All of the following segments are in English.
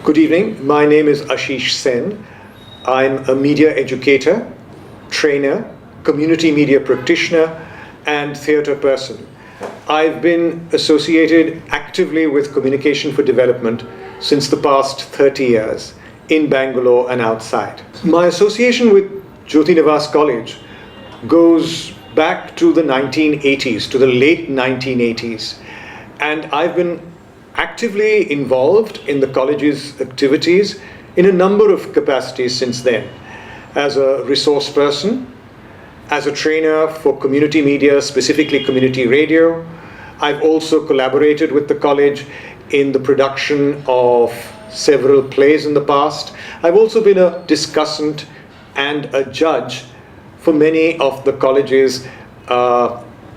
Good evening. My name is Ashish Sen. I'm a media educator, trainer, community media practitioner, and theatre person. I've been associated actively with Communication for Development since the past 30 years in Bangalore and outside. My association with Jyoti Nivas College goes back to the 1980s, to the late 1980s. And I've been actively involved in the college's activities in a number of capacities since then. As a resource person, as a trainer for community media, specifically community radio. I've also collaborated with the college in the production of several plays in the past. I've also been a discussant and a judge for many of the college's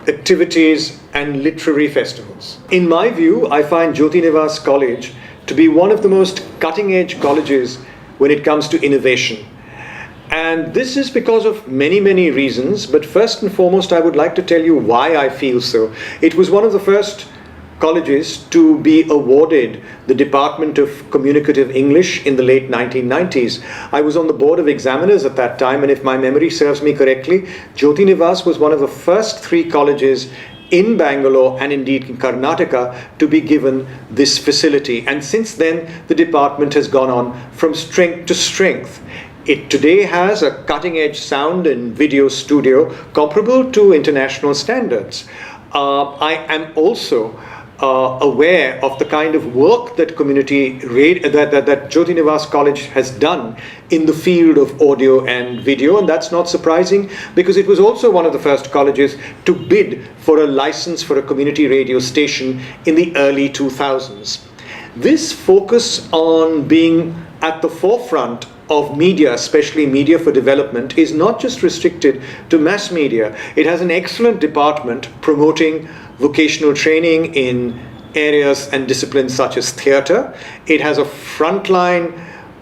activities and literary festivals. In my view, I find Jyoti Nivas College to be one of the most cutting-edge colleges when it comes to innovation. And this is because of many, many reasons, but first and foremost, I would like to tell you why I feel so. It was one of the first colleges to be awarded the Department of Communicative English in the late 1990s. I was on the board of examiners at that time, and if my memory serves me correctly, Jyoti Nivas was one of the first 3 colleges in Bangalore and indeed in Karnataka to be given this facility. And since then, the department has gone on from strength to strength. It today has a cutting-edge sound and video studio comparable to international standards. I am also aware of the kind of work that that Jyoti Nivas College has done in the field of audio and video, and that's not surprising because it was also one of the first colleges to bid for a license for a community radio station in the early 2000s. This focus on being at the forefront of media, especially media for development, is not just restricted to mass media. It has an excellent department promoting vocational training in areas and disciplines such as theatre. It has a frontline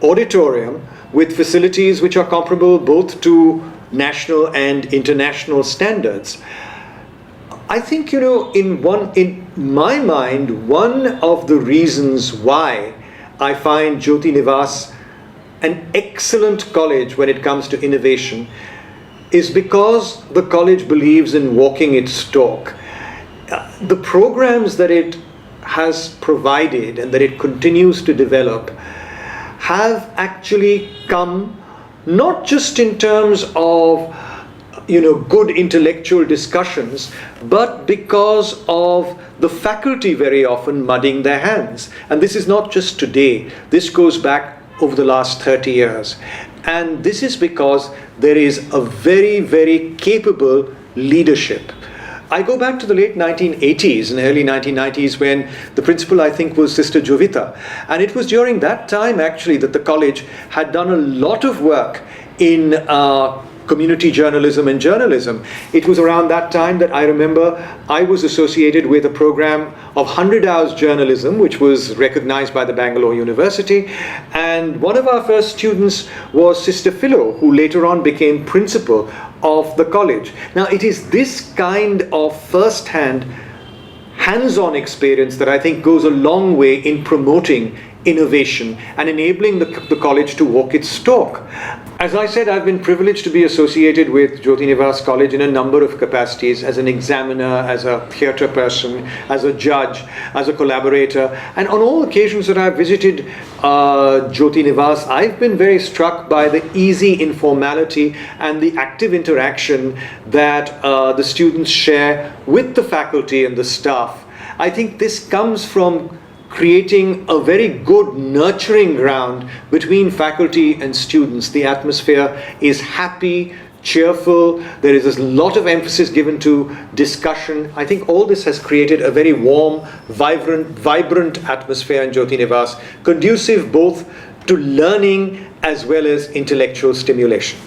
auditorium with facilities which are comparable both to national and international standards. I think, in my mind, one of the reasons why I find Jyoti Nivas an excellent college when it comes to innovation is because the college believes in walking its talk. The programs that it has provided and that it continues to develop have actually come not just in terms of good intellectual discussions, but because of the faculty very often muddying their hands. And this is not just today, this goes back over the last 30 years. And this is because there is a very, very capable leadership. I go back to the late 1980s and early 1990s when the principal, I think, was Sister Jovita. And it was during that time, actually, that the college had done a lot of work in community journalism and journalism. It was around that time that I remember I was associated with a program of 100 hours journalism, which was recognized by the Bangalore University. And one of our first students was Sister Philo, who later on became principal of the college. Now, it is this kind of first-hand, hands-on experience that I think goes a long way in promoting innovation and enabling the college to walk its talk. As I said, I've been privileged to be associated with Jyoti Nivas College in a number of capacities, as an examiner, as a theatre person, as a judge, as a collaborator. And on all occasions that I've visited Jyoti Nivas, I've been very struck by the easy informality and the active interaction that the students share with the faculty and the staff. I think this comes from creating a very good nurturing ground between faculty and students. The atmosphere is happy, cheerful, there is a lot of emphasis given to discussion. I think all this has created a very warm, vibrant atmosphere in Jyoti Nivas, conducive both to learning as well as intellectual stimulation.